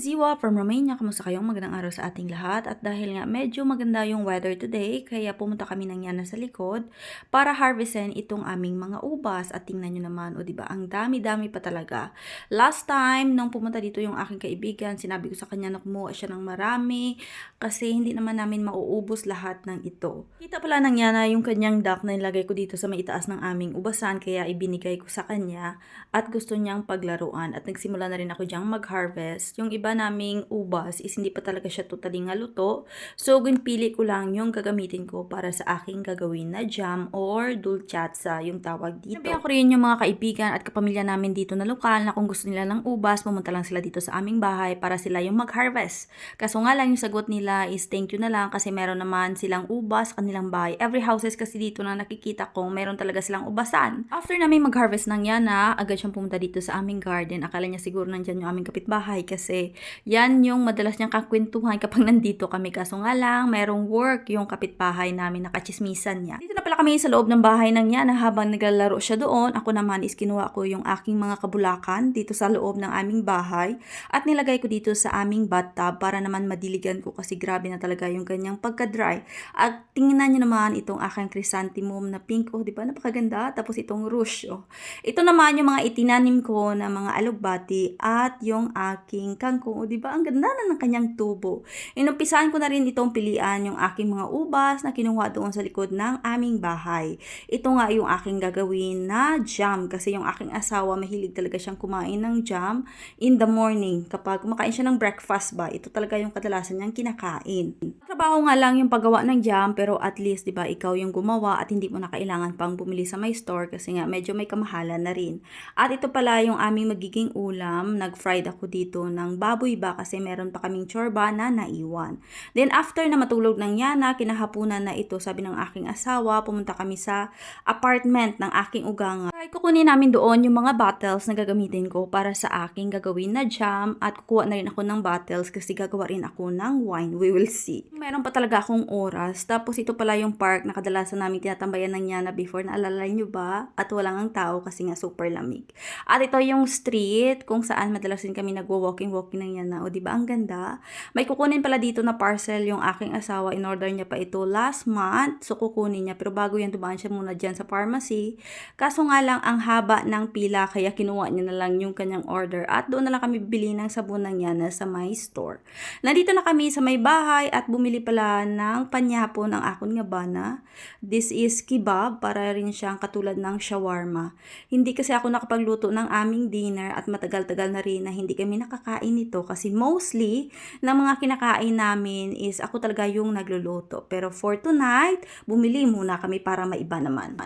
Ziwa from Romania, kamusta kayong magandang araw sa ating lahat? At dahil nga medyo maganda yung weather today, kaya pumunta kami ng Yana sa likod para harvestin itong aming mga ubas. At tingnan nyo naman, o diba, ang dami-dami pa talaga. Last time, nung pumunta dito yung aking kaibigan, sinabi ko sa kanya na kumuha siya ng marami kasi hindi naman namin mauubos lahat ng ito. Kita pala ng Yana yung kanyang duck na nilagay ko dito sa maitaas ng aming ubasan, kaya ibinigay ko sa kanya at gusto niyang paglaruan. At nagsimula na rin ako diyang mag-harvest. Yung iba naming ubas is hindi pa talaga siya totally nga luto. So, ginpili ko lang yung gagamitin ko para sa aking gagawin na jam or dulchatsa yung tawag dito. Sabihan ko rin yung mga kaibigan at kapamilya namin dito na lokal na kung gusto nila ng ubas, pumunta lang sila dito sa aming bahay para sila yung mag-harvest. Kaso nga lang yung sagot nila is thank you na lang kasi meron naman silang ubas sa kanilang bahay. Every houses kasi dito na nakikita ko, meron talaga silang ubasan. After namin mag-harvest ng Yana, agad siyang pumunta dito sa aming garden. Akala niya siguro nandyan yung aming kapitbahay kasi yan yung madalas niyang kakwentuhan kapag nandito kami. Kaso nga lang, merong work yung kapitbahay namin, nakachismisan niya. Dito na pala kami sa loob ng bahay ng Yana habang naglalaro siya doon. Ako naman is kinuha ko yung aking mga kabulakan dito sa loob ng aming bahay at nilagay ko dito sa aming bathtub para naman madiligan ko kasi grabe na talaga yung kanyang pagka-dry. At tingnan niyo naman itong aking chrysanthemum na pink. Oh, di ba? Napakaganda. Tapos itong ruche. Oh. Ito naman yung mga itinanim ko na mga alugbati at yung aking kangkong. O diba, ang ganda na ng kanyang tubo. Inumpisahan ko na rin itong pilian yung aking mga ubas na kinuha doon sa likod ng aming bahay. Ito nga yung aking gagawin na jam kasi yung aking asawa mahilig talaga siyang kumain ng jam in the morning. Kapag kumakain siya ng breakfast ba, ito talaga yung kadalasan niyang kinakain. Trabaho nga lang yung paggawa ng jam pero at least diba ikaw yung gumawa at hindi mo na kailangan pang bumili sa may store kasi nga medyo may kamahalan na rin. At ito pala yung aming magiging ulam. Nag-fried ako dito ng baboy ba kasi meron pa kaming tsorba na naiwan. Then after na matulog ng Yana, kinahapunan na ito, sabi ng aking asawa, pumunta kami sa apartment ng aking ugangan. Ay, kukunin namin doon yung mga bottles na gagamitin ko para sa aking gagawin na jam at kukuha na rin ako ng bottles kasi gagawa rin ako ng wine. We will see. Meron pa talaga akong oras. Tapos ito pala yung park na kadalasan namin tinatambayan ng Yana before, naalala nyo ba? At walang ang tao kasi nga super lamig. At ito yung street kung saan madalas din kami nagwo-walking-walking ng Yana. O diba ang ganda? May kukunin pala dito na parcel yung aking asawa. In-order niya pa ito last month. So kukunin niya. Pero bago yan, dumaan siya muna dyan sa pharmacy. Kaso nga lang ang haba ng pila kaya kinuha niya na lang yung kanyang order. At doon na lang kami bibili ng sabon ng Yana sa my store. Nandito na kami sa may bahay at bumili pala ng panyapon ang akon nga bana. This is kebab para rin siyang katulad ng shawarma. Hindi kasi ako nakapagluto ng aming dinner at matagal-tagal na rin na hindi kami nakakain nito kasi mostly ng mga kinakain namin is ako talaga yung nagluluto. Pero for tonight, bumili muna kami para maiba naman.